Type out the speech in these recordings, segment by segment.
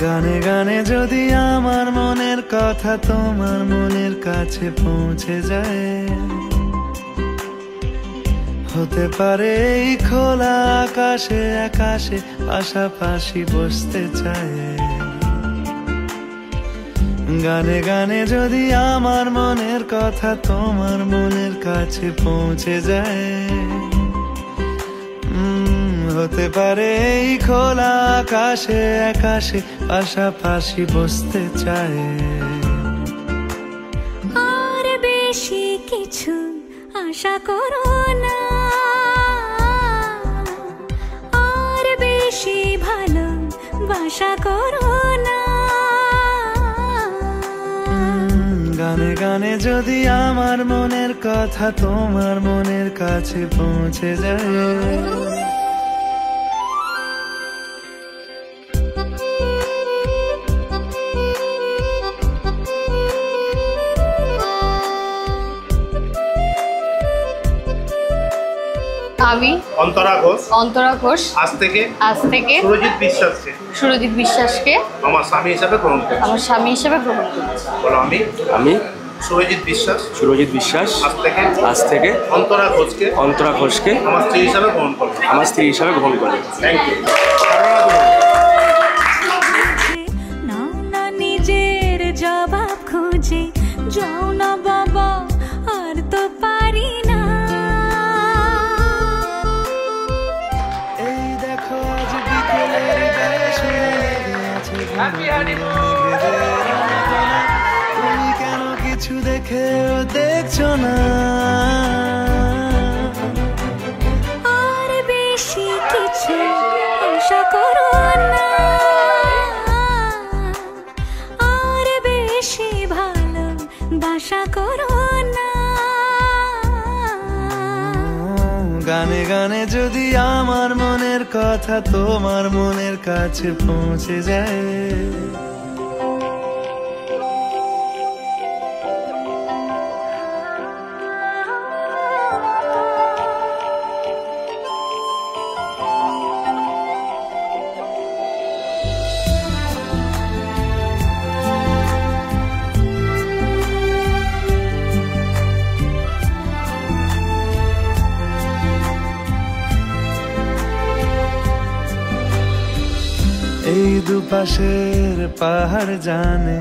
গানে গানে যদি আমার মনের কথা তোমার মনের কাছে পৌঁছে যায়, হতে পারে এই খোলা আকাশে আকাশে পাশাপাশি বসতে চায়। গানে গানে যদি আমার মনের কথা তোমার মনের কাছে পৌঁছে যায়, হতে পারে এই খোলা আকাশে আকাশে পাশাপাশি বসতে চায়। আর বেশি কিছু আশা করো না, আর বেশি ভালোবাসা করো না। গানে গানে যদি আমার মনের কথা তোমার মনের কাছে পৌঁছে যায়, আমি অন্তরা ঘোষ আজ থেকে সুরজিৎ বিশ্বাসকে আমার স্বামী হিসাবে গ্রহণ করছি। বলো আমি সুরজিৎ বিশ্বাস আজ থেকে অন্তরা ঘোষকে আমার স্ত্রী হিসাবে গ্রহণ করছি। Thank you. নিজের জবাব খুঁজে যাও না বাবা, আর তো পারি না। এই দেখো আজ বিকেলের গায়ে শুয়ে লেগে আছে তুমি কেন কিছু দেখেও দেখছো না? আর বেশি কিছু আশা করো না, আর বেশি ভালোবাসা করো না। গানে গানে যদি আমার মনের কথা তোমার মনের কাছে পৌঁছে যায়, এই দুপাশের পাহাড় জানে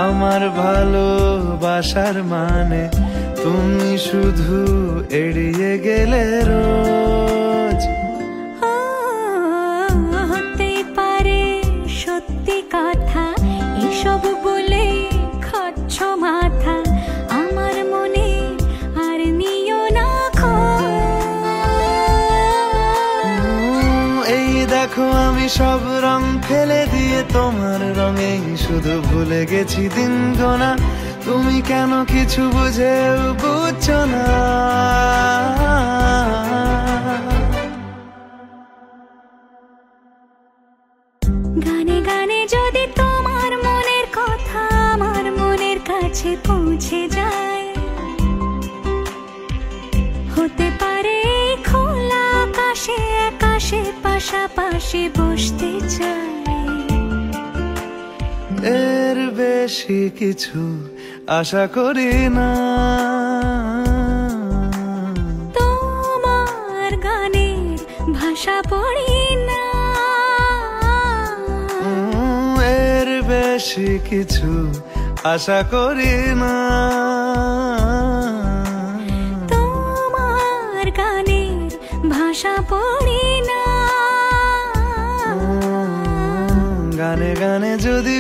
আমার ভালোবাসার মানে, তুমি শুধু এড়িয়ে গেলে রোজ। হতে পারে সত্যি কথা, এসব বলে খাচ্ছ মাথা। আমার মনে আর নিও না এই দেখো আমি সব রং ফেলে দিয়ে তোমার রঙেই শুধু ভুলে গেছি দিন গোনা। তুমি কেন কিছু বুঝেও বুঝছো না? গানে গানে যদি তোমার মনের কথা আমার মনের কাছে পৌঁছে যায়, হতে পারে খোলা আকাশে আকাশে পাশাপাশি বসতে চাই। এর বেশি কিছু আশা করি না, তোমার গানের ভাষা পড়ি না। এর বেশি কিছু আশা করি না, তোমার গানের ভাষা পড়ি না। গানে গানে যদি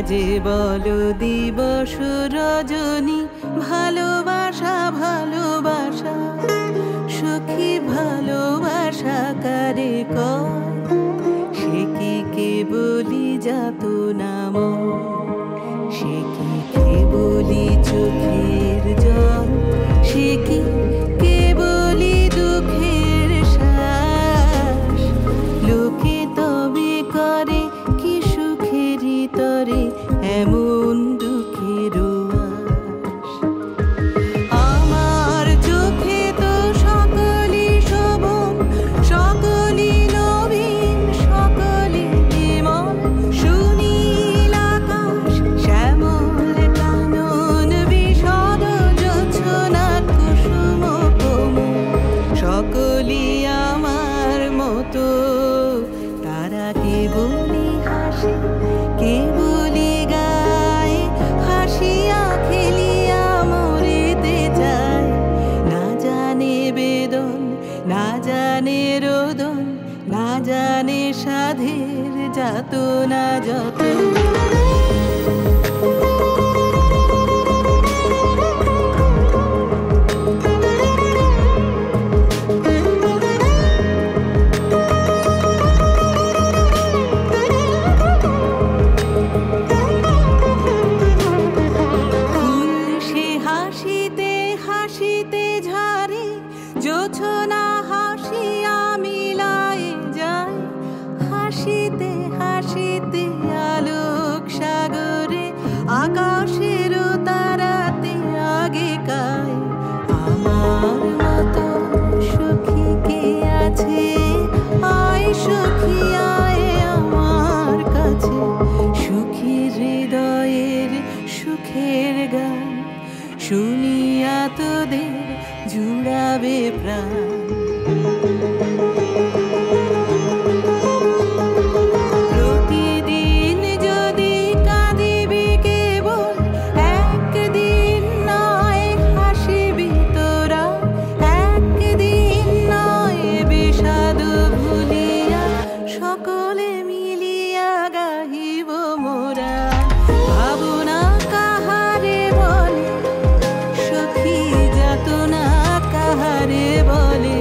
যে বলো দিবস রজনী ভালোবাসা ভালোবাসা সখী ভালোবাসা কারে কয় সে কি কেবলি যাত নাম সে কি কেবলি চোখের জল সে কি কেবলি দুঃখের শ্বাস লোকে তবে করে কি সুখেরই তরে এমন দুঃখের আশ আমার চোখে তো সকলই শোভন সকলই নবীন সকলই বিমল সুনীল আকাশ শ্যামল কানন বিশদ জোছনার কুসুম কোমল সকলই আমার মতো তারা কেবলই হাসে কেবলই গায় হাসিয়া খেলিয়া মরিতে চায় না জানে বেদন না জানে রোদন না জানে সাধের যাত না যত ফুল সে হাসিতে হাসিতে ঝারে জোছনা হাসিয়া মিলায়ে যায় হাসিতে হাসিতে আলোক সাগরে আকাশের তারাতে আগে কায় আমার মতো সুখী কে আছে আয় সখী আয় আমার কাছে সুখী হৃদয়ের সুখের গান শুনিয়া তোদের জুড়াবে প্রাণ প্রতিদিন যদি কাঁদিবি কেবল একদিন নয় হাসিবি তোরা একদিন নয় বিষাদ ভুলিয়া সকলে মিলিয়া গাহিব মোরা ভাবনা কাহারে বলে সখী যাতনা কাহারে বলে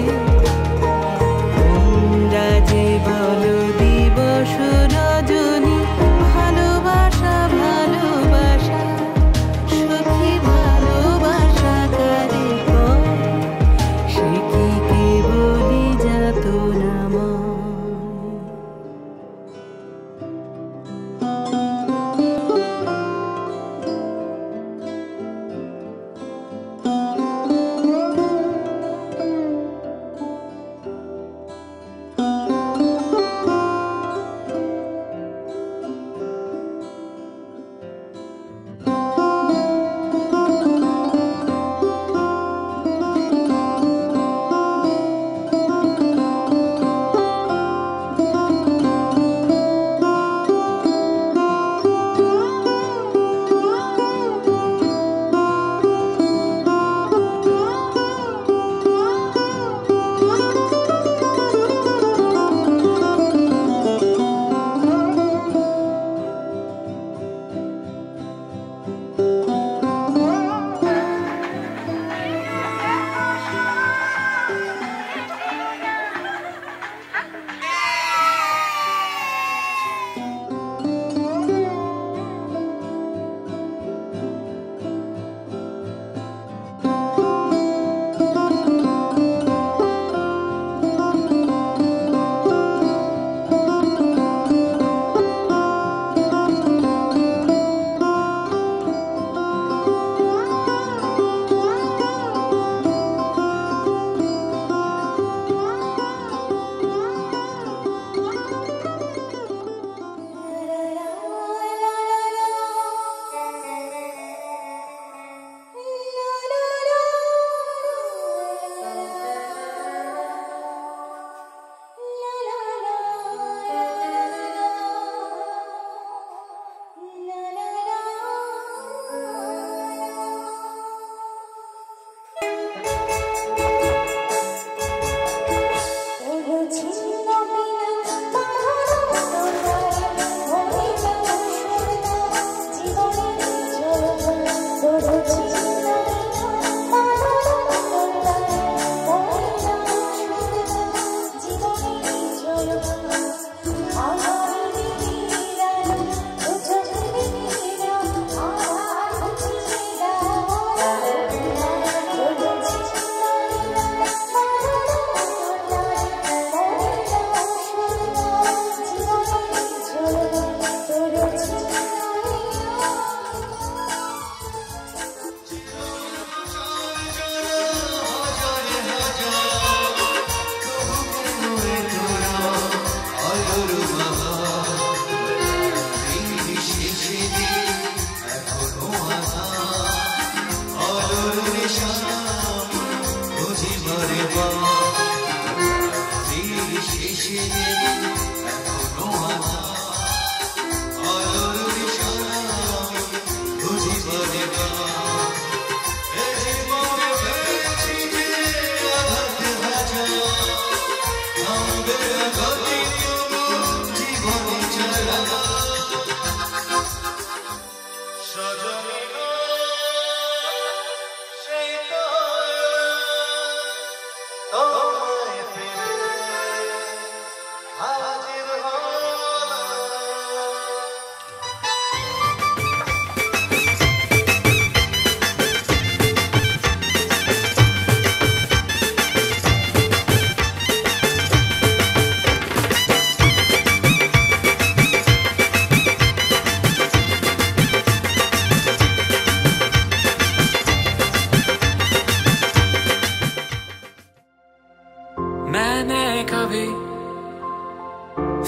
मैंने कभी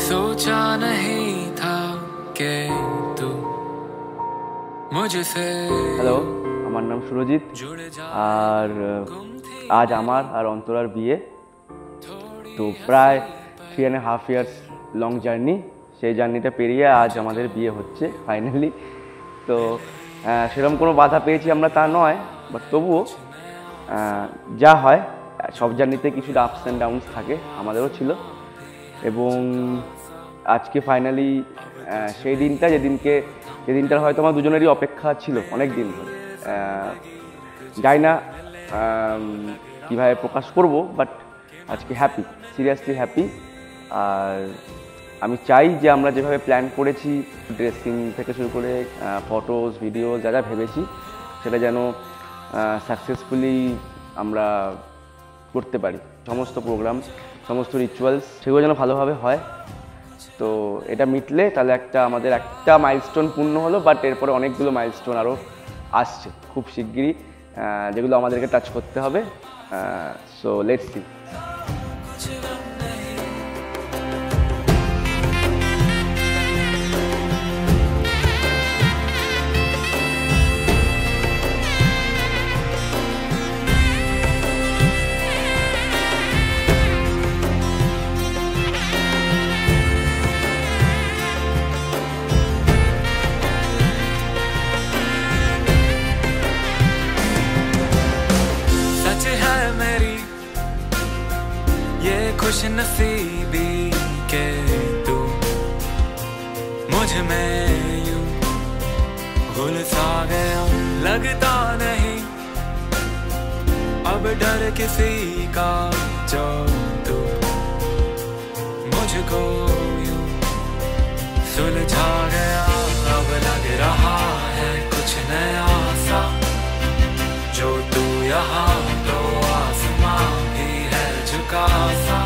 सोचा नहीं था कि तू मुझसे হ্যালো, আমার নাম সুরজিৎ। আর আজ আমার আর অন্তরার বিয়ে। তো প্রায় 3.5 ইয়ার্স লং জার্নি, সেই জার্নিটা পেরিয়ে আজ আমাদের বিয়ে হচ্ছে ফাইনালি। তো সেরকম কোনো বাধা পেয়েছি আমরা তা নয়, বাট তবুও যা হয় সব জার্নিতে কিছু আপস অ্যান্ড ডাউনস থাকে, আমাদেরও ছিল। এবং আজকে ফাইনালি সেই দিনটা যেদিনটার হয়তো আমার দুজনেরই অপেক্ষা ছিল অনেক দিন ধরে। যাই না কীভাবে প্রকাশ করব, বাট আজকে হ্যাপি, সিরিয়াসলি হ্যাপি। আর আমি চাই যে আমরা যেভাবে প্ল্যান করেছি, ড্রেসিং থেকে শুরু করে ফটোস ভিডিও যা যা ভেবেছি, সেটা যেন সাকসেসফুলি আমরা করতে পারি। সমস্ত প্রোগ্রাম, সমস্ত রিচুয়ালস, সেগুলো যেন ভালোভাবে হয়। তো এটা মিটলে তাহলে আমাদের একটা মাইলস্টোন পূর্ণ হলো, বাট এরপরে অনেকগুলো মাইলস্টোন আরও আসছে খুব শিগগিরই, যেগুলো আমাদেরকে টাচ করতে হবে। So let's see. खुश नसीबी के तू मुझ में यूं घुल सा गया, लगता नहीं अब डर किसी का, जो तू मुझको यूं सुलझा गया। अब लग रहा है कुछ नया सा, जो तू यहाँ तो आसमां भी है झुका सा।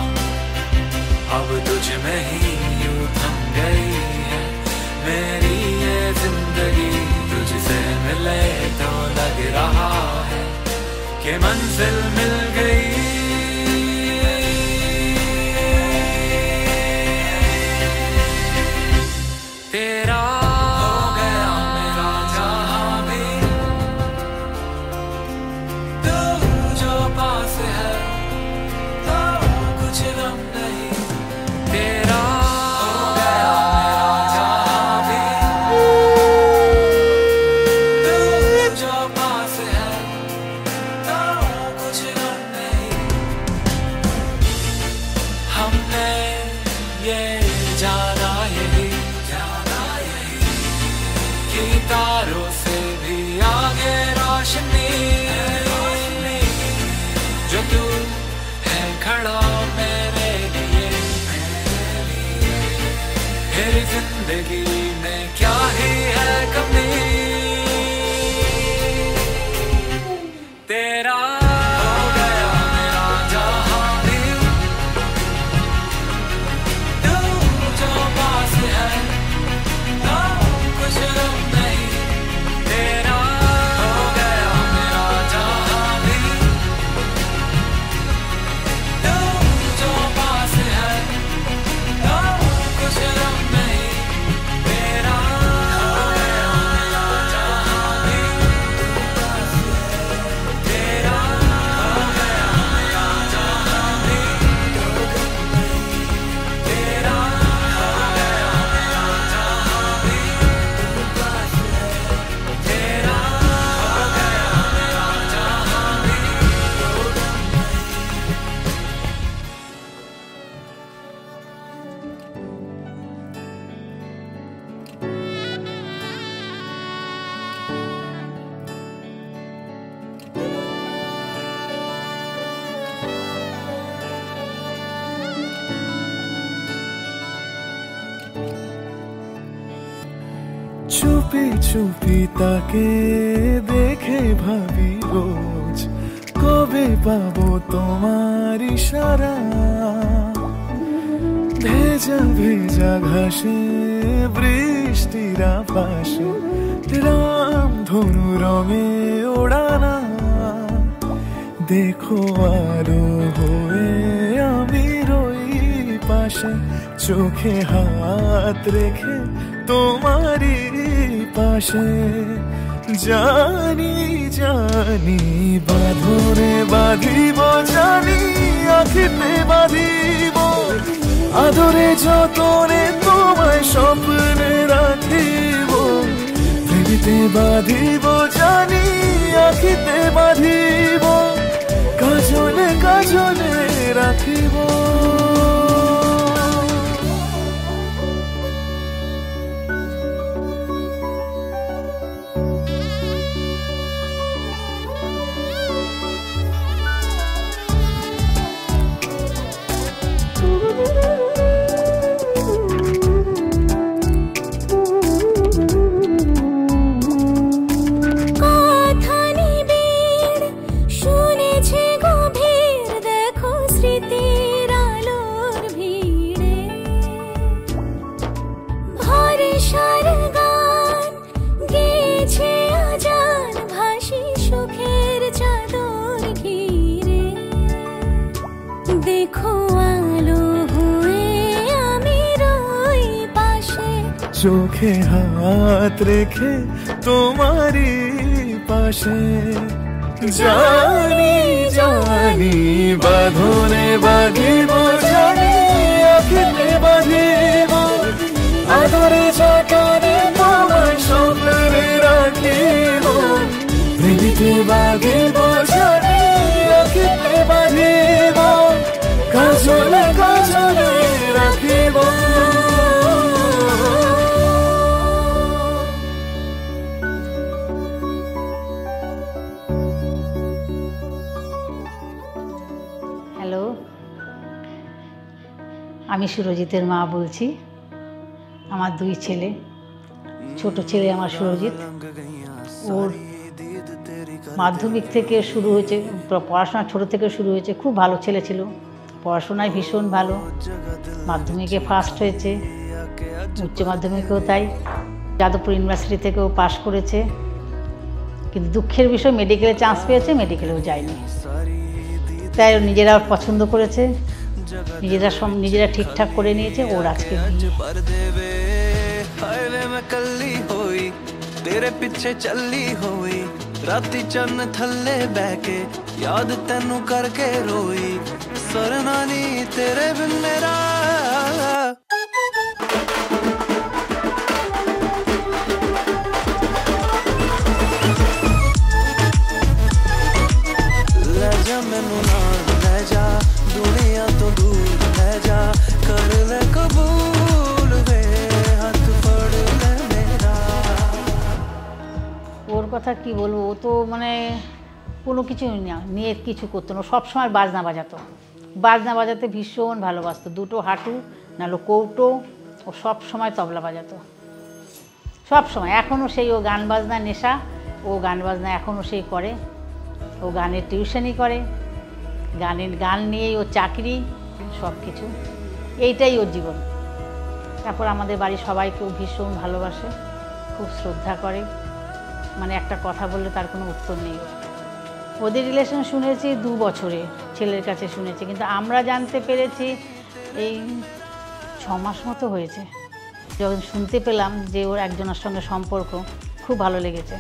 अब तुझ में ही यूं थम गई है मेरी ये जिंदगी, तुझसे मिले तो लग रहा है कि मंजिल मिल गई। तेरा हो गया मेरा जहां भी, तू जो पास है तो कुछ गम नहीं। तेरा हो गया मेरा जहां भी, तू जो पास है तो कुछ गम চুপি চুপি তাকে দেখে ভাবি রোজ, কবে পাবো তোমার ইশারা। ভেজা ভেজা ঘাসে বৃষ্টির আভাসে রাম ধনু রঙে ওড়ানা। দেখো আলো হয়ে আমি রই পাশে, চোখে হাত রেখে তোমারই পাশে। জানি জানি বাঁধনে বাঁধিব, জানি আঁখিতে বাঁধিব, আদরে যতনে তোমায় স্বপ্নে রাখিব। প্রেমিতে বাঁধিব, জানি আঁখিতে বাঁধিব, কাজলে কাজলে রাখিব। চোখে হাত রেখে তোমারই পাশে। জানি জানি বাঁধনে বাঁধিব, জানি আঁখিতে বাঁধিব, আদরে যতনে তোমায় স্বপ্নে রাখিব। প্রেমিতে বাঁধিব, জানি আঁখিতে বাঁধিব, কাজলে কাজলে রাখিব। হ্যালো, আমি সুরজিতের মা বলছি। আমার দুই ছেলে, ছোট ছেলে আমার সুরজিৎ, ওর মাধ্যমিক থেকে শুরু হয়েছে পড়াশোনা, ছোটো থেকে শুরু হয়েছে। খুব ভালো ছেলে ছিল, পড়াশোনায় ভীষণ ভালো, মাধ্যমিকে ফার্স্ট হয়েছে, উচ্চ মাধ্যমিকেও তাই। যাদবপুর ইউনিভার্সিটি থেকেও পাশ করেছে, কিন্তু দুঃখের বিষয় মেডিকেলে চান্স পেয়েছে, মেডিকেলেও যায়নি। তাই নিজেরা পছন্দ করেছে, নিজেরা ঠিকঠাক করে নিয়েছে। ওর আজকে तेरे पिछे चली हुई राती चन्न थल्ले बैके याद तेनू करके रोई सरना नी तेरे बिन मेरा ले जा मैनू नाल ले जा दुनिया तो दूर ले जा कर ले कबूल वे हाथ पड़ ले मेरा। ওর কথা কি বলবো, ও তো মানে কোনো কিছু নিয়ে কিছু করতো না, সবসময় বাজনা বাজাতো। বাজনা বাজাতে ভীষণ ভালোবাসতো, দুটো হাঁটু নাহলে কৌটো, ও সব সময় তবলা বাজাতো, সব সময়। এখনও সেই ও গান বাজনা নেশা, ও গান বাজনা এখনও সেই করে। ও গানের টিউশনই করে, গান নিয়েই ওর চাকরি, সব কিছু, এইটাই ওর জীবন। তারপর আমাদের বাড়ির সবাইকেও ভীষণ ভালোবাসে, খুব শ্রদ্ধা করে, মানে একটা কথা বললে তার কোনো উত্তর নেই। ওদের রিলেশন শুনেছি 2 বছরে, ছেলের কাছে শুনেছি, কিন্তু আমরা জানতে পেরেছি এই 6 মাস মতো হয়েছে। যখন শুনতে পেলাম যে ওর একজনের সঙ্গে সম্পর্ক, খুব ভালো লেগেছে।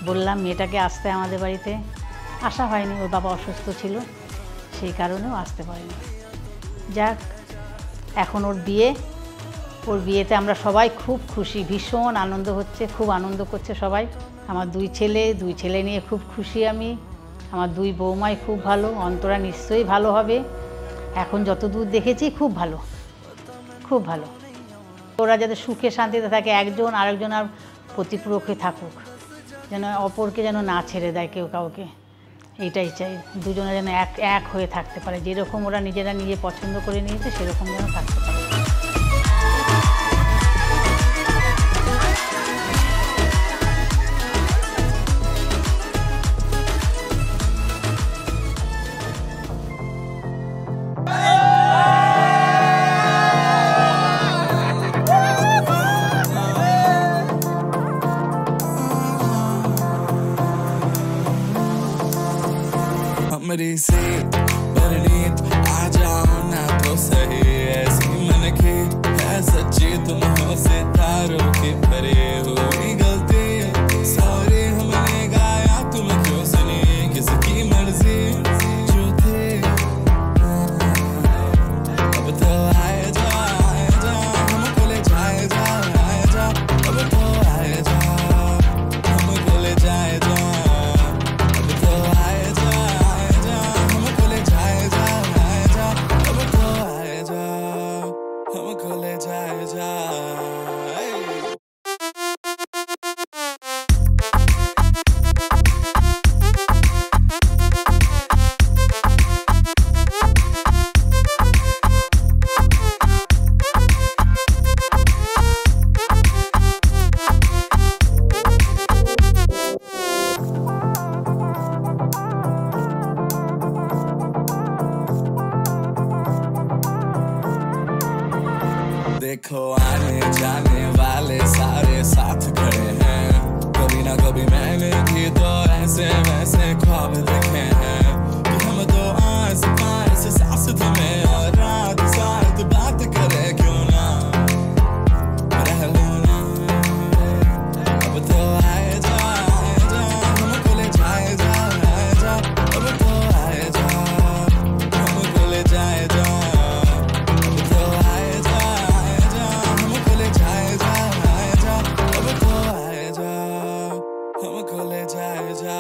বললাম মেয়েটাকে আসতে আমাদের বাড়িতে, আসা হয়নি, ওর বাবা অসুস্থ ছিল, সেই কারণেও আসতে পারেনি। যাক, এখন ওর বিয়ে, ওর বিয়েতে আমরা সবাই খুব খুশি, ভীষণ আনন্দ হচ্ছে, খুব আনন্দ করছে সবাই। আমার 2 ছেলে নিয়ে খুব খুশি আমি। আমার 2 বৌমাই খুব ভালো, অন্তরা নিশ্চয়ই ভালো হবে, এখন যত দূর দেখেছি খুব ভালো, খুব ভালো। ওরা যাতে সুখে শান্তিতে থাকে, একজন আরেকজন আর প্রতিপূরক হয়ে থাকুক, যেন অপরকে যেন না ছেড়ে দেয় কেউ কাউকে, এইটাই চাই। দুজনে যেন এক হয়ে থাকতে পারে, যেরকম ওরা নিজেরা নিজে পছন্দ করে নিয়েছে সেরকম যেন থাকতে পারে। कमरे से परनीत आ जाओ ना तो सही ऐसी मन की है सच्ची तुम हो सितारों के परे हुई गलती सॉरी हमने गाया तुम क्यों सुनी किसकी मर्जी जो थे अब तो आए जा हमको ले जाए जा अब तो आए जा हमको ले जाए जा अब तो आए जा हमको ले जाए जा अब तो आए जा हमको ले जाए जा देखो आने जाने वाले सारे साथ खड़े हैं कभी ना कभी मैंने भी तो ऐसे वैसे ख्वाब देखे हैं कि हम तो आस पास सांस थमे और रात साथ बात करे क्यों ना रह लो ना अब तो आए जा हमको ले जाए जा अब तो आए जा हमको ले जाए जा अब तो आए जा हमको ले जाए जा अब तो आए जा हमको ले जाए जा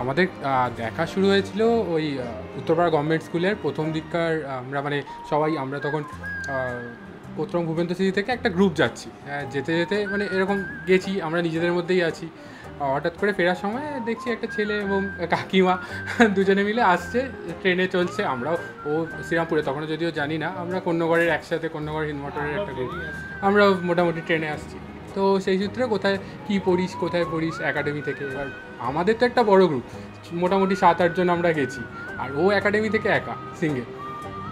আমাদের দেখা শুরু হয়েছিল ওই উত্তরপাড়া গভর্নমেন্ট স্কুলের প্রথম দিককার আমরা মানে সবাই আমরা তখন কোত্রম ভূপেন্দ্র স্মৃতি থেকে একটা গ্রুপ যাচ্ছি, যেতে যেতে মানে এরকম গেছি আমরা নিজেদের মধ্যেই আছি, হঠাৎ করে ফেরার সময় দেখছি একটা ছেলে এবং কাকিমা দুজনে মিলে আসছে, ট্রেনে চলছে। আমরাও, ও শ্রীরামপুরে, তখনও যদিও জানি না, আমরা কন্যগড়ের একসাথে, কন্যগড় হিন্দমোটরের একটা গ্রুপ, আমরাও মোটামুটি ট্রেনে আসছি। তো সেই সূত্রে কোথায় কী পড়িস, কোথায় পড়িস, একাডেমি থেকে। এবার আমাদের তো একটা বড় গ্রুপ, মোটামুটি 7-8 জন আমরা গেছি, আর ও একাডেমি থেকে একা সিঙ্গেল।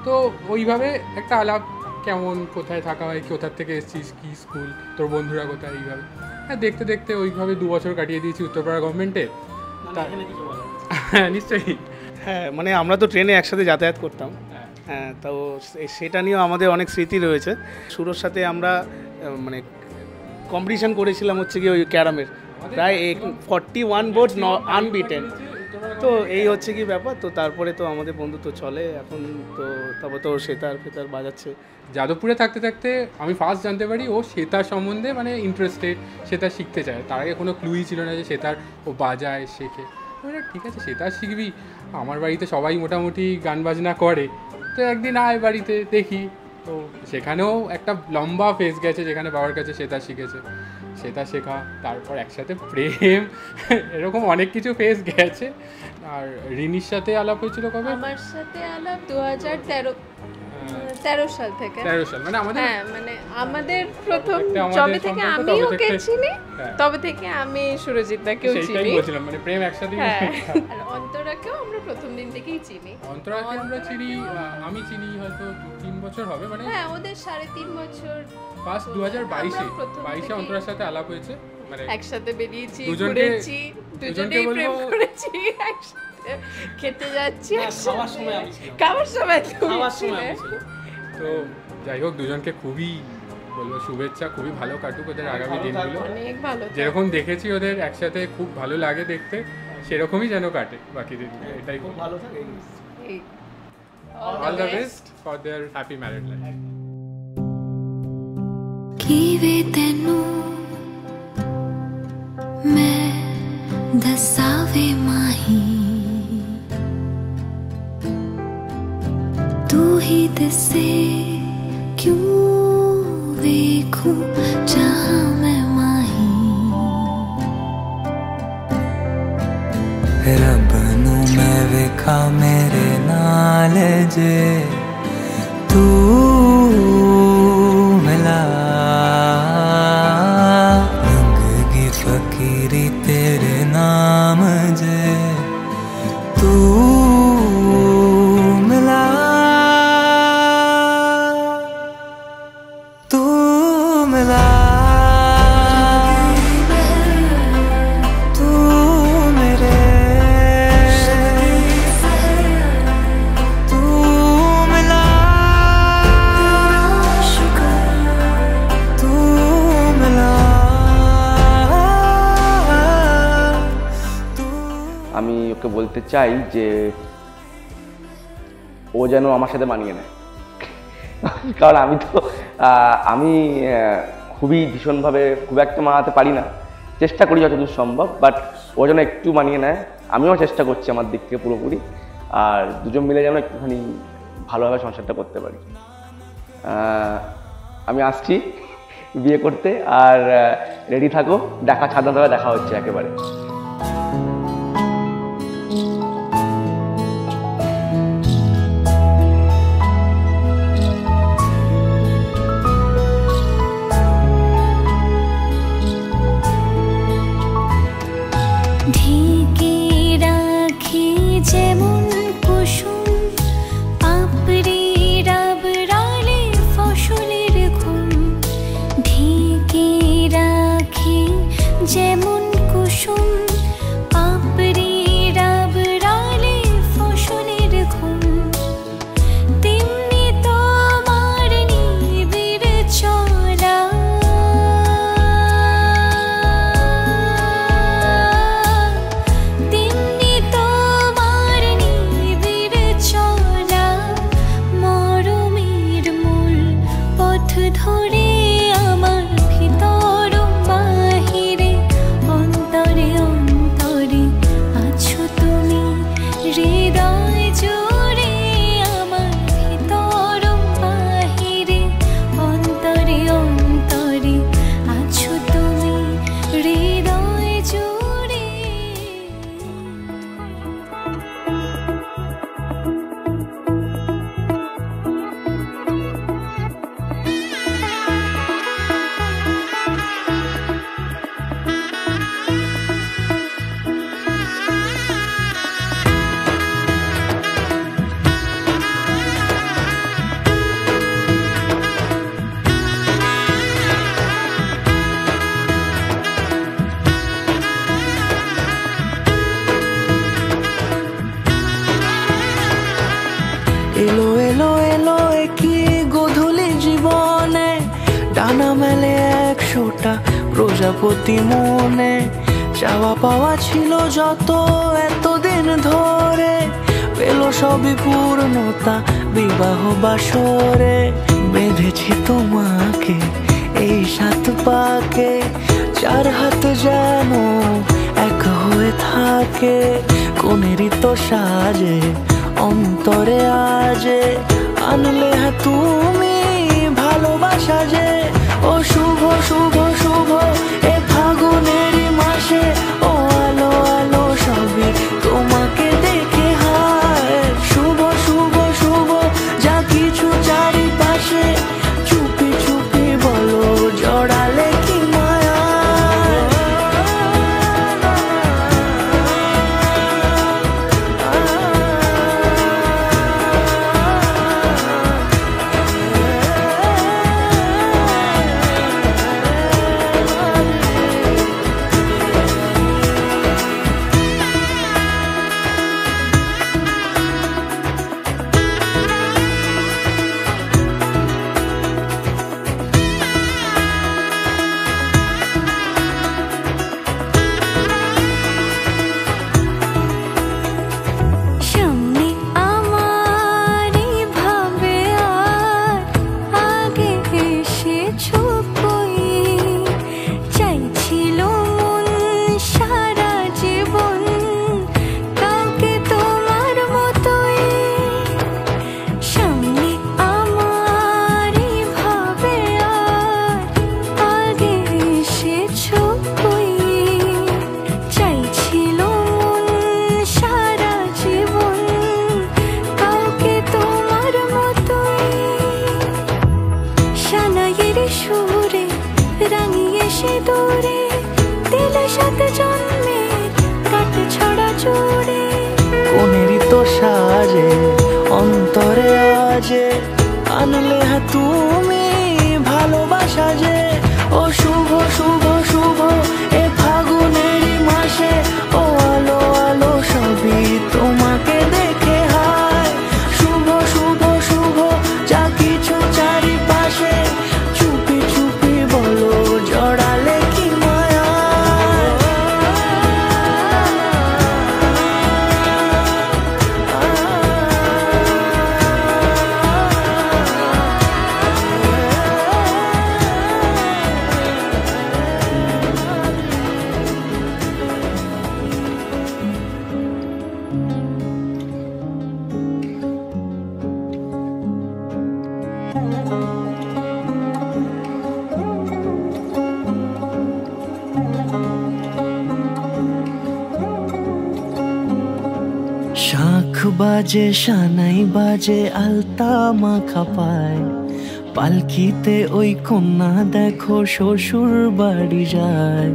তো ওইভাবে একটা আলাপ, কেমন, কোথায় থাকা হয়, কোথার থেকে এসেছিস, কী স্কুল, তোর বন্ধুরা কোথায়, এইভাবে। হ্যাঁ, দেখতে দেখতে ওইভাবে 2 বছর কাটিয়ে দিয়েছি উত্তরপাড়া গভর্নমেন্টে। হ্যাঁ, নিশ্চয়ই। হ্যাঁ, মানে আমরা তো ট্রেনে একসাথে যাতায়াত করতাম। হ্যাঁ, তো সেটা নিয়েও আমাদের অনেক স্মৃতি রয়েছে। সুরোর সাথে আমরা মানে কম্পিটিশান করেছিলাম হচ্ছে কি ওই ক্যারামের, প্রায় 41 বোর্ড আনবিটেন। তো এই হচ্ছে কি ব্যাপার। তো তারপরে তো আমাদের বন্ধুত্ব চলে এখন। তো তারপর তো সেতার ফেতার বাজাচ্ছে। যাদবপুরে থাকতে থাকতে আমি ফার্স্ট জানতে পারি ও সেতার সম্বন্ধে মানে ইন্টারেস্টেড, সেতার শিখতে চায়। তার আগে কোনো ক্লুই ছিল না যে সেতার ও বাজায়, শেখে। ঠিক আছে, সেতার শিখবি, আমার বাড়িতে সবাই মোটামুটি গান বাজনা করে, তো একদিন আয় বাড়িতে দেখি। তো সেখানেও একটা লম্বা ফেজ গেছে যেখানে বাবার কাছে সেতার শিখেছে, সেতার শেখা, তারপর একসাথে প্রেম, এরকম অনেক কিছু ফেজ গেছে। আর রিনির সাথে আলাপ হয়েছিল কবে? আমার সাথে আলাপ 2013 সাল থেকে। 13 সাল মানে আমাদের, হ্যাঁ, মানে আমাদের প্রথম, যবে থেকে আমি ওকে চিনি তবে থেকে আমি সুরজিৎদাকেও চিনি। সেটাই বলছিলাম, মানে প্রেম একসাথে। আর অন্তরাকেও আমরা প্রথম দিন থেকেই চিনি। অন্তরাকে আমরা চিনি, আমি চিনি হয়তো 2-3 বছর হবে, মানে হ্যাঁ, ওদের 3.5 বছর। ফার্স্ট 2022-এ অন্তরার সাথে আলাপ হয়েছে, মানে একসাথে বেরিয়েছি, ঘুরেছি, দুজনেই প্রেম করেছি, একসাথে খেতে যাচ্ছি, খাওয়ার সময়। তো যাই হোক, দুজনকে খুবই বলবো শুভেচ্ছা, খুবই ভালো কাটুক ওদের আগামী দিনগুলো। অনেক ভালো, যেরকম দেখেছি ওদের একসাথে খুব ভালো লাগে দেখতে, সেরকমই যেন কাটে বাকি দিনগুলো। এটাই খুব ভালো থাকে। All the best for their happy married life. ਕਿਵੇਂ ਤੈਨੂੰ ਮੈਂ ਦੱਸਾਵੇ ਮਾਹੀ, ਤੂੰ ਹੀ ਦੱਸੇ ਕਿਉਂ ਵੇਖੂੰ ਚਾਹਾਂ ਮੈਂ ਮਾਹੀ। ਰੱਬ ਨੂੰ ਮੈਂ ਵੇਖਾ ਮੇਰੇ ਨਾਲ ਜੇ ਤੂੰ ਮਿਲਾ, ਮੰਗਗੀ ਫਕੀਰੀ ਤੇਰੇ ਨਾਮ ਜੇ ਤੂੰ ਮਿਲਾ, ਤੂੰ ਮਿਲਾ, ਤੂੰ ਮੇਰੇ, ਤੂੰ ਮਿਲਾ, तू मिला, আমি ওকে বলতে চাই যে ও যেন আমার সাথে মানিয়ে নেয়। কারণ আমি খুবই ভীষণভাবে খুব একটা মানাতে পারি না, চেষ্টা করি যতদূর সম্ভব, বাট ও যেন একটু মানিয়ে নেয়। আমিও চেষ্টা করছি আমার দিক থেকে পুরোপুরি, আর দুজন মিলে যেন একটুখানি ভালোভাবে সংসারটা করতে পারি। আমি আসছি বিয়ে করতে, আর রেডি থাকো, ছাদনা তলায় দেখা হচ্ছে একেবারে। ঢেকে রাখি যেমন কুসুম পাপড়ি ডাবরালে ফসলের ঘুম, ঢেকে রাখি যেমন কুসুম প্রজাপতি মনে চাওয়া পাওয়া ছিল যত এতদিন ধরে, পেল সবই পূর্ণতা বিবাহ বাসরে। বেঁধেছি তোমাকে এই 7 পাকে, 4 হাত যেন এক হয়ে থাকে। কোনেরই তো সাজে অন্তরে আজে, আনলে হ্যাঁ তুমি ভালোবাসা যে। ও শুভ শুভ শুভ এ ফাগুনেরই মাসে, ও আলো আলো সবই তোমাকে দেখে হায়। শুভ শুভ শুভ যা কিছু চারিপাশে, চুপি চুপি বলো জড়ালে কি মায়া। কোনেরই তো সাজে অন্তরে আজে, আনলে হ্যাঁ তুমি ভালোবাসা যে। ও শুভ শুভ শুভ এ ফাগুনেরই মাসে, ও আলো আলো সবই তোমাকে দেখে হায়। শুভ শুভ শুভ যা কিছু চারিপাশে, চুপি চুপি বলো জড়ালে কি মায়া। শাঁখ বাজে সানাই বাজে আলতা মাখা পায়, পালকিতে ওই কন্যা দেখো শ্বশুর বাড়ি যায়।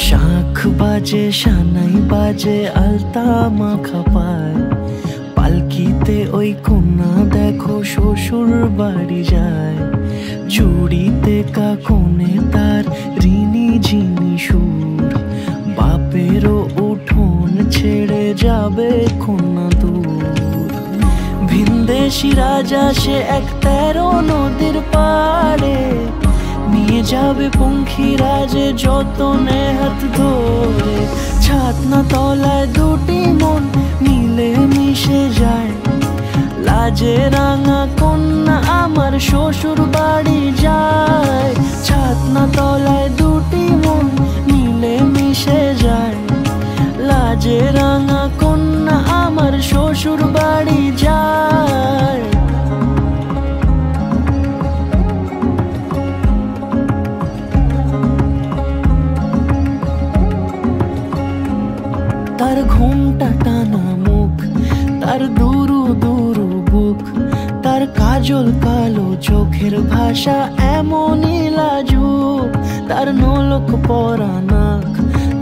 শাঁখ বাজে সানাই বাজে আলতা মাখা পায়, পালকিতে ওই কন্যা দেখো শ্বশুর বাড়ি যায়। চুড়িতে কাকনে তার ঋণী ঝিনি সুর, বাপেরও উঠোন ছেড়ে যাবে কন্যা দূর। ভিনদেশি রাজা সে এক 13 নদীর পাড়ে, নিয়ে যাবে পঙ্খিরাজে যতনে হাত ধরে। ছাতনা তলায় দুটি মন মিলে মিশে যায়, লাজে রাঙা কন্যা আমার শ্বশুর বাড়ি যায়। ছাতনা তলায় দুটি মন মিলে মিশে যায়, লাজে রাঙা কন্যা আমার শ্বশুর বাড়ি যায়। তার ঘুমটা টানা মুখ, তার দুরু দুরু বুক, তার কাজল কালো চোখের ভাষা এমনই লাজুক। তার নোলক পরা নাক,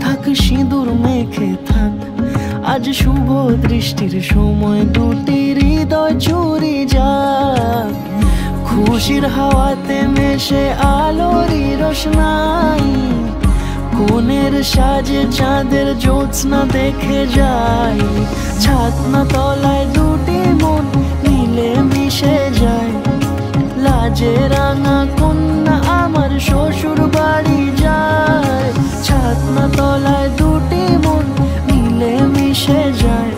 থাক সিঁদুর মেখে থাক, আজ শুভ দৃষ্টির সময় দুটি হৃদয় চুরি যাক। খুশির হাওয়াতে মেশে আলোরই রোশনাই, কোণের সাজে চাঁদের জ্যোৎস্না দেখে যাই, ছাতনা তলায় দুটি মন মিলে মিশে যায়। লাজে রাঙা কন্যা আমার শ্বশুর বাড়ি যায়, ছাতনা তলায় দুটি মন মিলে মিশে যায়।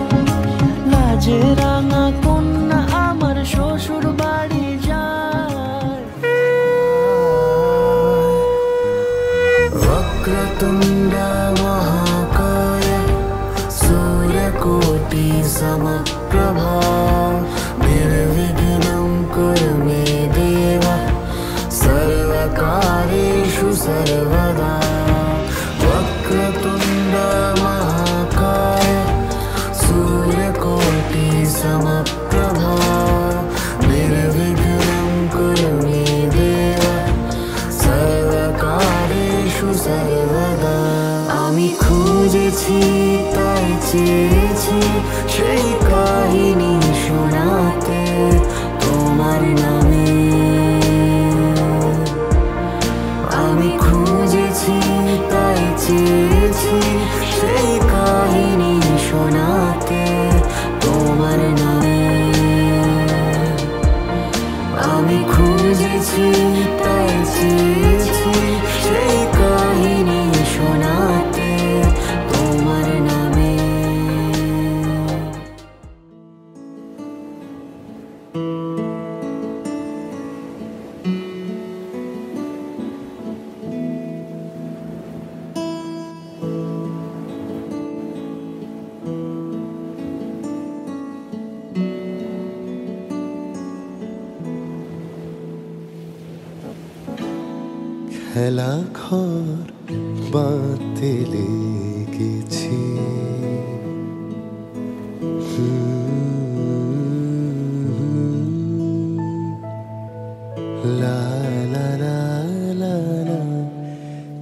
লাজে রাঙা কন্যা আমার শ্বশুর বাড়ি যায়। वक्रतुण्ड महाकाय सूर्यकोटि समप्रभा निर्विघ्नं कुरु मे देव सर्वकार्येषु सर्वदा। वक्रतुण्ड महाकाय सूर्यकोटि समप्रभा निर्विघ्नं कुरु मे देव सर्वकार्येषु सर्वदा। আমি খুঁজেছি তাই চেয়েছি সেই কাহিনী শোনাতে তোমার নামে। আমি খুঁজেছি তাই চেয়েছি সেই কাহিনী শোনাতে তোমার নামে। আমি খুঁজেছি তাই চেয়েছি সেই কাহিনী শোনাতে তোমার নামে। খেলা ঘর বাঁধতে লেগেছি, লা লা লা লা লা।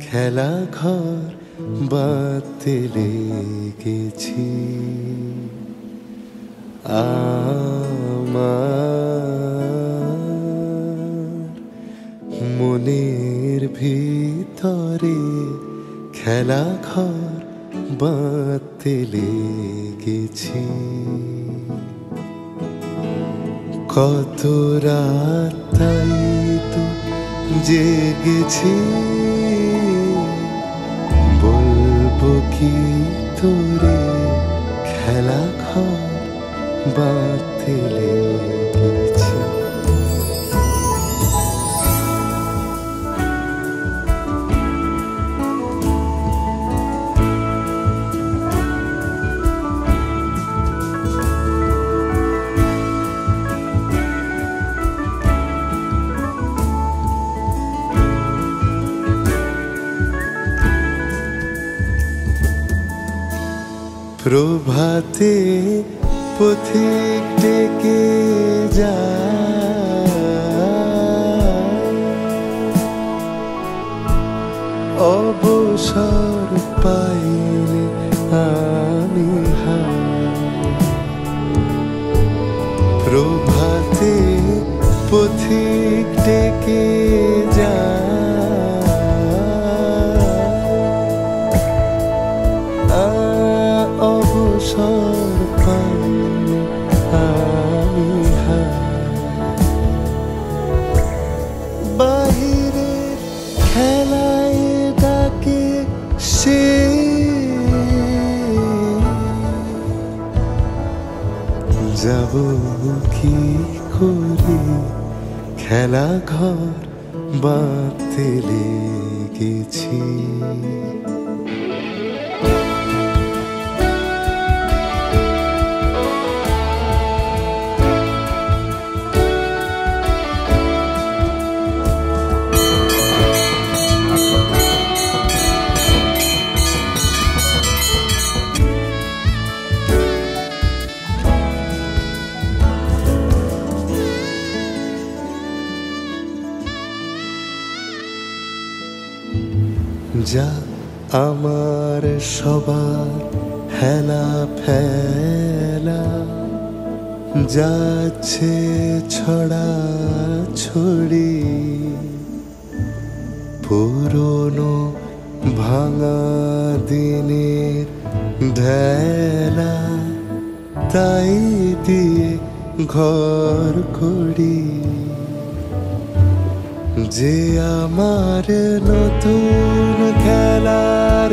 খেলা ঘর বাঁধতে লেগেছি, আমার মনের ভিতরে খেলা ঘর বাঁধতে লেগেছি। কত রাত তাই তো জেগেছি, বলবো কি তোরে খেলা ঘর বাঁধতে লেগেছি। প্রভাতে পথিক ডেকে যায়, অবসর পাইলে আমি প্রভাতে পথিক ডেকে যায়, অবসর পাইলে আমি বাহিরে খেলায় ডাকে সে, যাব কি করে খেলা ঘর বাঁধতে লেগেছি। যা আমার সবার হেলা ফেলা, যাচ্ছে ছড়া ছড়ি, পুরনো ভাঙা দিনের ঢেলা তাই দিয়ে ঘর করি যে আমার নতুন খেলার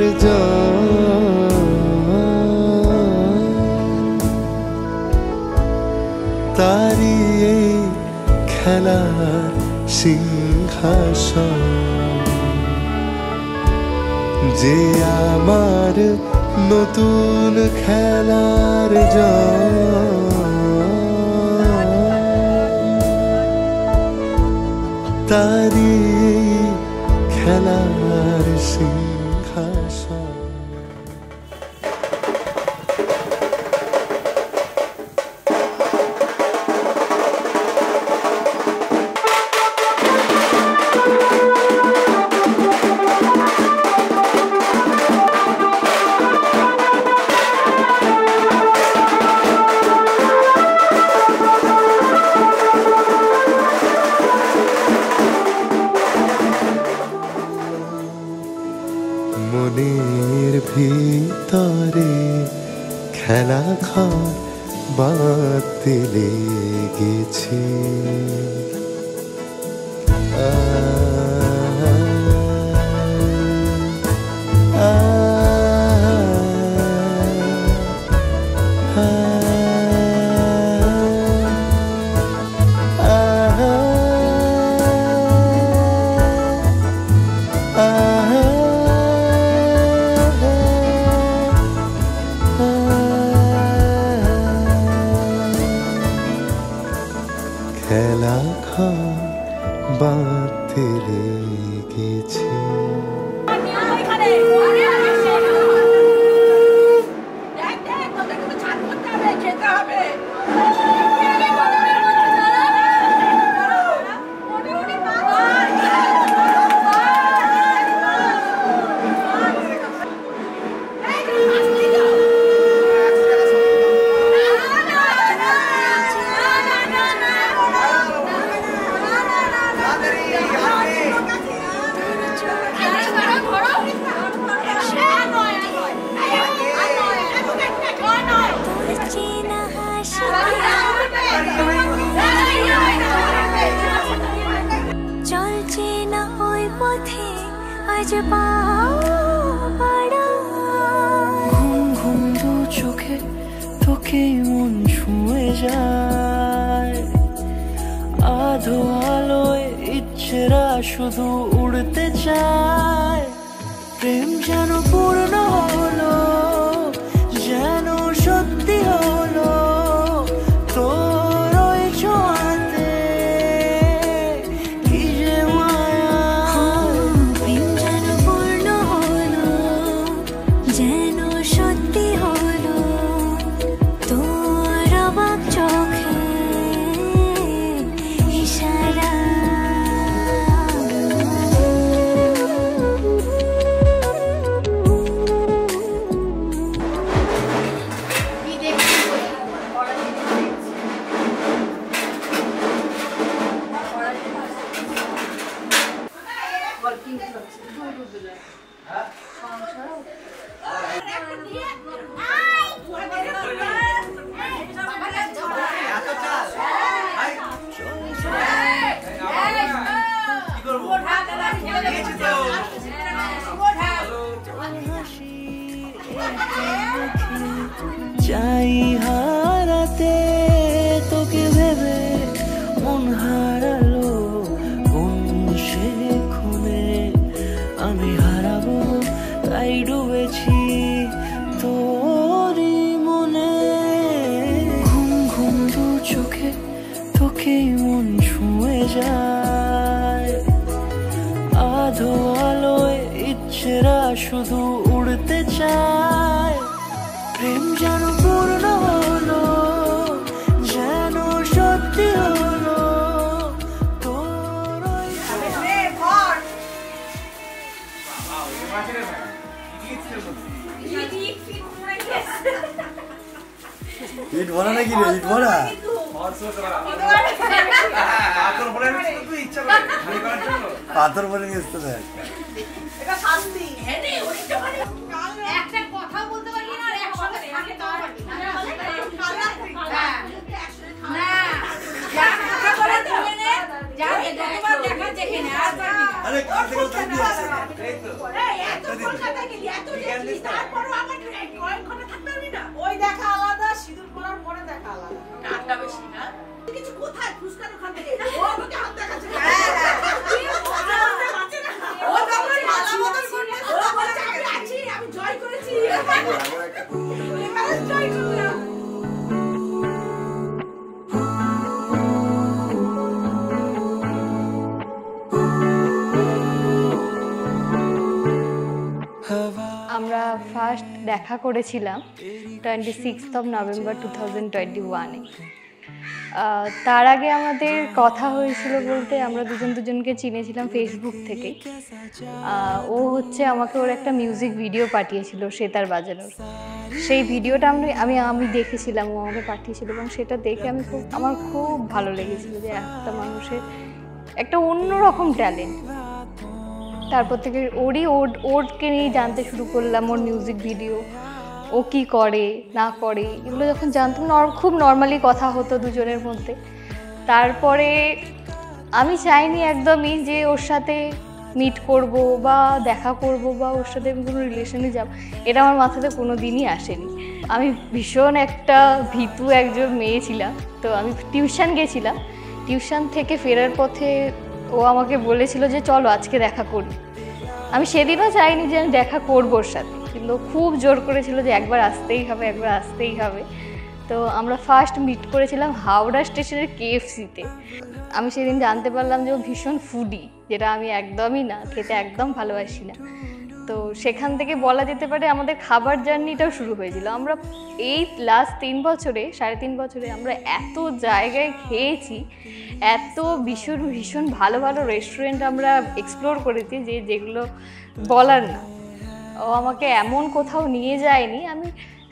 তারি এই খেলার সিংহাসন যে আমার নতুন খেলার তারি খেলার সিংহাসন। মনের ভিতরে খেলা ঘর বাঁধতে লেগেছে খেলা ঘর বাঁধতে লেগেছে। চলছে না ওই পথে আজ পা ঘুম ঘুম দু চোখে তোকে মন ছুঁয়ে যায় আধো আলোয় ইচ্ছেরা শুধু উড়তে চায় প্রেম যেন পূর্ণ হলো যেন সত্যি হলো তোর ওই ছোঁয়াতে কি যে মায়া প্রেম যেন পূর্ণ হলো যেন সত্যি হলো তোর অবাক চোখে ইশারা চাই হারাতে তোকে ভেবে মন হারালো কোন সে খুনে আমি হারাবো তাই ডুবেছি তোরই মনে ঘুম ঘুম দু চোখে তোকে মন ছুঁয়ে যায় আধো আলোয় ইচ্ছেরা শুধু উড়তে চায় প্রেম যেন পূর্ণ হলো যেন সত্যি হলো তোর ইট ভরা নাকি রে ইট ভরা পাথর পরে গেছে তো দেখ আরে কাল থেকে তো আছে এই তো এত কলকাতা গেলি এত দেখলি তারপরও আমার কয়েক ঘন্টা থাকতে পারবি না ওই দেখা আলাদা সিঁদুর পরার পরে দেখা আলাদা টাটটা বেশি না কিছু কোথায় ফুসকানো খান থেকে ও আমাকে হাত দেখাচ্ছে ও তখন মালা মতন করলে ও বলছে আমি আছি আমি জয় করেছি এবারে জয় করলাম আমরা ফার্স্ট দেখা করেছিলাম 26th of November 2021-এ। তার আগে আমাদের কথা হয়েছিল বলতে আমরা দুজনকে চিনেছিলাম ফেসবুক থেকে। ও হচ্ছে আমাকে ওর একটা মিউজিক ভিডিও পাঠিয়েছিল সেতার বাজানোর। সেই ভিডিওটা আমি দেখেছিলাম, ও আমাকে পাঠিয়েছিল এবং সেটা দেখে আমার খুব ভালো লেগেছিল যে একটা মানুষের একটা অন্যরকম ট্যালেন্ট। তারপর থেকে ওরকে নিয়ে জানতে শুরু করলাম, ওর মিউজিক ভিডিও, ও কি করে না করে এগুলো যখন জানতাম খুব নর্মালি কথা হতো দুজনের মধ্যে। তারপরে আমি চাইনি একদমই যে ওর সাথে মিট করব বা দেখা করব বা ওর সাথে আমি কোনো রিলেশনে যাব, এটা আমার মাথাতে কোনো দিনই আসেনি। আমি ভীষণ একটা ভীতু একজন মেয়ে ছিলাম। তো আমি টিউশন গেছিলাম, টিউশন থেকে ফেরার পথে ও আমাকে বলেছিল যে চলো আজকে দেখা করি। আমি সেদিনও চাইনি যে আমি দেখা করবো ওর সাথে, কিন্তু খুব জোর করেছিল যে একবার আসতেই হবে। তো আমরা ফার্স্ট মিট করেছিলাম হাওড়া স্টেশনের KFC-তে। আমি সেদিন জানতে পারলাম যে ও ভীষণ ফুডি, যেটা আমি একদমই না, খেতে একদম ভালোবাসি না। তো সেখান থেকে বলা যেতে পারে আমাদের খাবার জার্নিটাও শুরু হয়েছিল। আমরা এই লাস্ট 3.5 বছরে আমরা এত জায়গায় খেয়েছি, এত ভীষণ ভালো রেস্টুরেন্ট আমরা এক্সপ্লোর করেছি যেগুলো বলার না। ও আমাকে এমন কোথাও নিয়ে যায়নি। আমি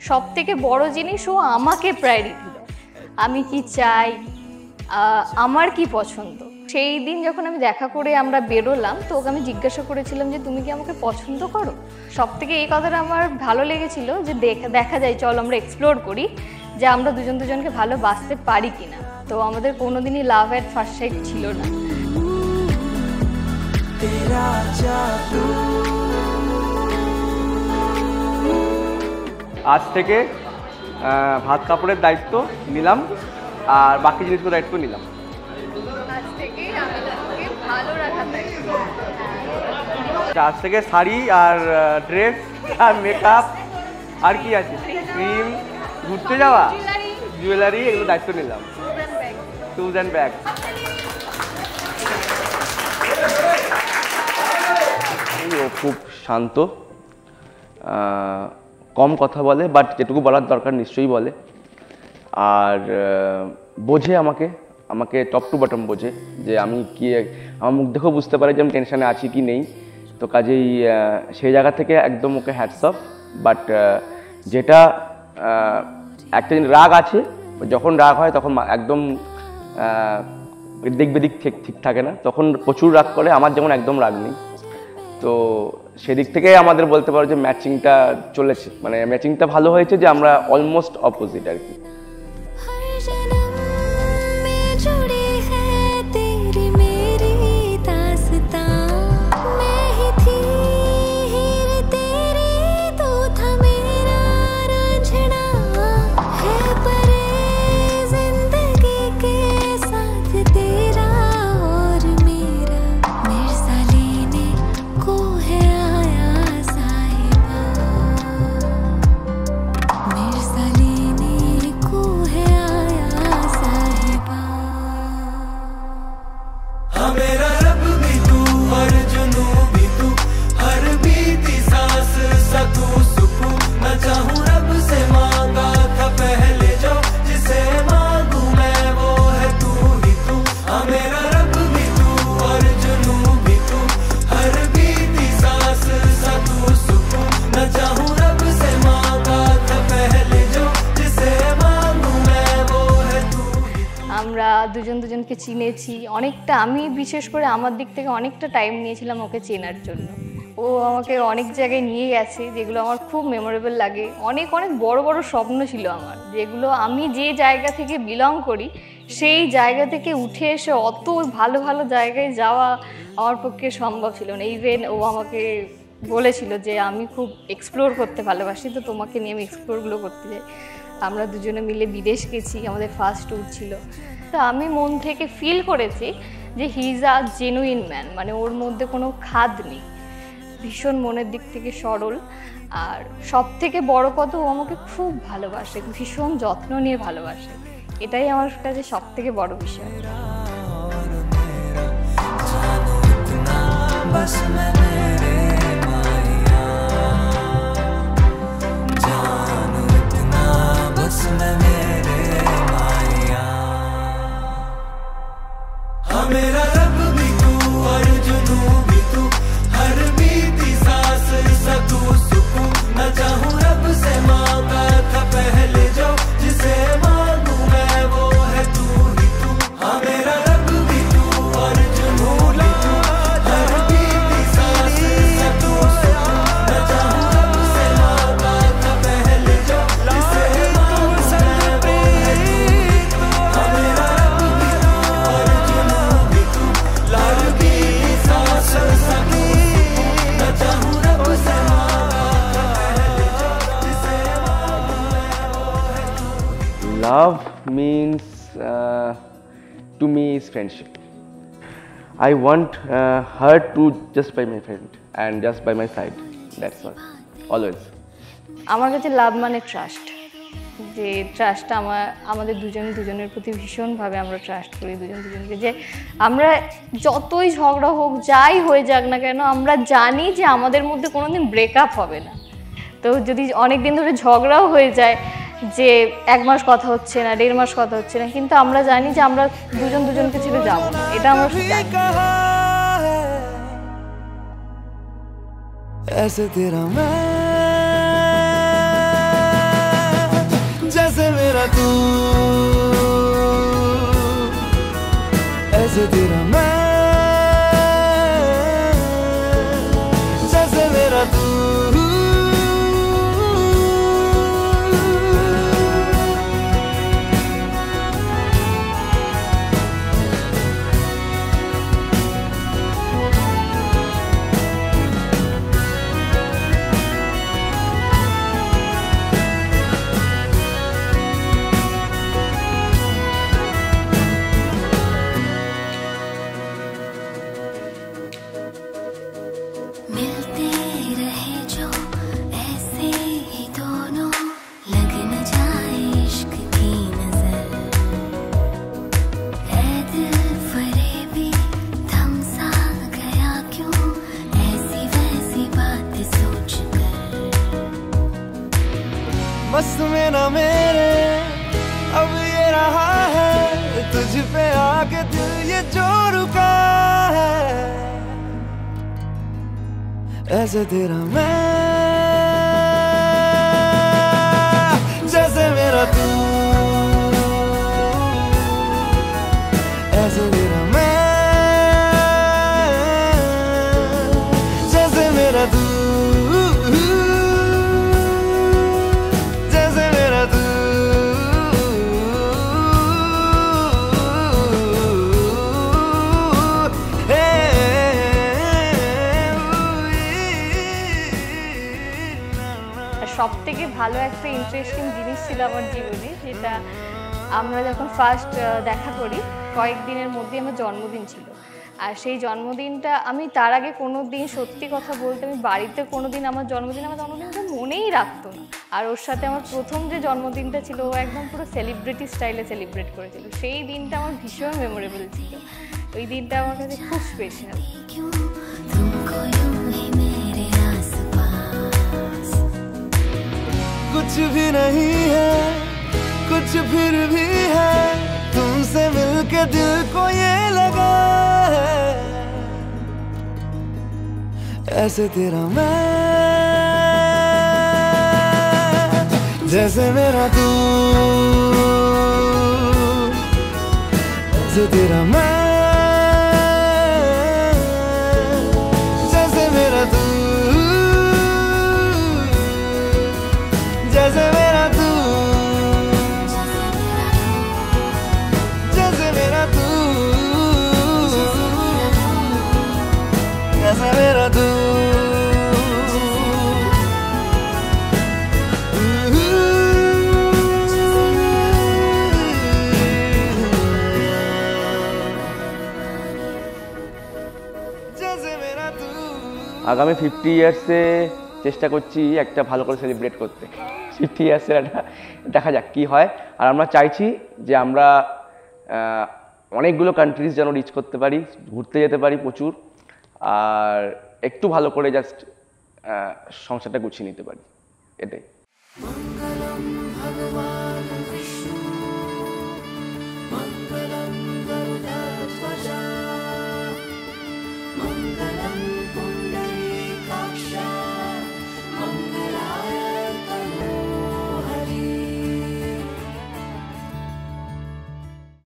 সব থেকে বড় জিনিস, ও আমাকে প্রায়োরিটি দেয়, আমি কি চাই, আমার কি পছন্দ। সেই দিন যখন আমি দেখা করে আমরা বেরোলাম, তো ওকে আমি জিজ্ঞাসা করেছিলাম যে তুমি কি আমাকে পছন্দ করো। সব থেকে এই কথাটা আমার ভালো লেগেছিল যে দেখা যায়, চল আমরা এক্সপ্লোর করি যে আমরা দুজনকে ভালোবাসতে পারি কিনা। তো আমাদের কোনোদিনই লাভ এট ফার্স্ট সাইট ছিল না। আজ থেকে ভাত কাপড়ের দায়িত্ব নিলাম আর বাকি জিনিসগুলোর দায়িত্ব নিলাম। আজ থেকে শাড়ি আর ড্রেস আর মেকআপ আর কি আছে, ক্রিম, ঘুরতে যাওয়া, জুয়েলারি, এগুলো দায়িত্ব নিলাম। Shoes and bag. ও খুব শান্ত, কম কথা বলে, বাট যেটুকু বলার দরকার নিশ্চয়ই বলে। আর বোঝে আমাকে টপ টু বটম বোঝে যে আমি কি, আমার মুখ দেখেও বুঝতে পারে যে আমি টেনশনে আছি কি নেই। তো কাজেই সেই জায়গা থেকে একদম ওকে হ্যাটস অফ। বাট যেটা একটা রাগ আছে, যখন রাগ হয় তখন একদম দিক বেদিক ঠিক থাকে না, তখন প্রচুর রাগ করে। আমার যেমন একদম রাগ নেই। তো সেদিক থেকে আমাদের বলতে পারো যে ম্যাচিংটা চলেছে, মানে ম্যাচিংটা ভালো হয়েছে যে আমরা অলমোস্ট অপোজিট আর কি। দুজনকে চিনেছি অনেকটা। আমি বিশেষ করে আমার দিক থেকে অনেকটা টাইম নিয়েছিলাম ওকে চেনার জন্য। ও আমাকে অনেক জায়গায় নিয়ে গেছে যেগুলো আমার খুব মেমোরেবল লাগে। অনেক বড় বড় স্বপ্ন ছিল আমার, যেগুলো আমি যে জায়গা থেকে বিলং করি সেই জায়গা থেকে উঠে এসে অত ভালো ভালো জায়গায় যাওয়া আমার পক্ষে সম্ভব ছিল না। ইভেন ও আমাকে বলেছিল যে আমি খুব এক্সপ্লোর করতে ভালোবাসি, তো তোমাকে নিয়ে আমি এক্সপ্লোরগুলো করতে যাই। আমরা দুজনে মিলে বিদেশ গেছি, আমাদের ফার্স্ট ট্যুর ছিল। তো আমি মন থেকে ফিল করেছি যে he is a genuine man, মানে ওর মধ্যে কোনো খাদ নেই, ভীষণ মনের দিক থেকে সরল। আর সব থেকে বড় কথা, ও আমাকে খুব ভালোবাসে, ভীষণ যত্ন নিয়ে ভালোবাসে। এটাই আমার কাছে সব থেকে বড় বিষয়। मेरा रब भी तू और जुनू भी तू, हर बीती सांस सा तू सुकून। न चाहूं रब से मांगा था पहले जो, जिसे मांगू मैं वो है तू ही तू। हाँ मेरा रब भी तू और जुनू भी तू, हर बीती सांस सा तू सुकून। न चाहूं रब से मांगा था पहले जो, जिसे मांगू मैं वो है तू ही तू। हाँ मेरा रब भी तू और जुनू भी तू, हर बीती सांस सा तू सुकून। न चाहूं रब से मांगा था पहले जो, जिसे मांगू मैं वो है तू ही तू। Love means to me is friendship. I want her to just be my friend and just by my side. That's all. Always. আমার কাছে লাভ মানে ট্রাস্ট, যে ট্রাস্টটা আমাদের দুজনের প্রতি ভীষণভাবে আমরা ট্রাস্ট করি দুজনকে, যে আমরা যতই ঝগড়া হোক যাই হয়ে যাক না কেন, আমরা জানি যে আমাদের মধ্যে কোনোদিন ব্রেকআপ হবে না। তো যদি অনেক দিন ধরে ঝগড়াও হয়ে যায়, যে 1 মাস কথা হচ্ছে না, 1.5 মাস কথা হচ্ছে না, কিন্তু আমরা জানি যে আমরা দুজনকে ছেড়ে যাবো না, এটা আমরা জানি। ऐसे तेरा मैं, जैसे मेरा तू, ऐसे तेरा मैं, जैसे मेरा तू। मिलते रहे जो ऐसे ही दोनों, लग न जाए इश्क की नजर। ऐ दिल फरेबी थम सा गया क्यों, ऐसी वैसी बात सोच कर। बस में ना मेरे अब ये रहा है, तुझ पे आके दिल ये जो रुका है। ऐसे तेरा मैं, जैसे मेरा तू, ऐसे तेरा मैं, जैसे मेरा तू, जैसे मेरा तू। সব থেকে ভালো একটা ইন্টারেস্টিং জিনিস ছিল আমার জীবনে, যেটা আমরা যখন ফার্স্ট দেখা করি কয়েকদিনের মধ্যে আমার জন্মদিন ছিল। আর সেই জন্মদিনটা আমি তার আগে কোনো দিন, সত্যি কথা বলতে, আমি বাড়িতে কোনো দিন আমার জন্মদিনটা মনেই রাখতো না। আর ওর সাথে আমার প্রথম যে জন্মদিনটা ছিল, ও একদম পুরো সেলিব্রিটি স্টাইলে সেলিব্রেট করেছিল। সেই দিনটা আমার ভীষণ মেমোরেবল ছিল, ওই দিনটা আমার কাছে খুব স্পেশাল। कुछ भी नहीं है, कुछ फिर भी है, तुमसे मिलके दिल को ये लगा है। ऐसे तेरा मैं, जैसे मेरा तू, ऐसे तेरा मैं, जैसे मेरा तू, जैसे मेरा तू, আগামী 50 ইয়ার্সে চেষ্টা করছি একটা ভালো করে সেলিব্রেট করতে। 50 ইয়ার্সের একটা দেখা যাক কী হয়। আর আমরা চাইছি যে আমরা অনেকগুলো কান্ট্রিজ যেন রিচ করতে পারি, ঘুরতে যেতে পারি প্রচুর, আর একটু ভালো করে জাস্ট সংসারটা গুছিয়ে নিতে পারি, এটাই। মঙ্গলম ভগবান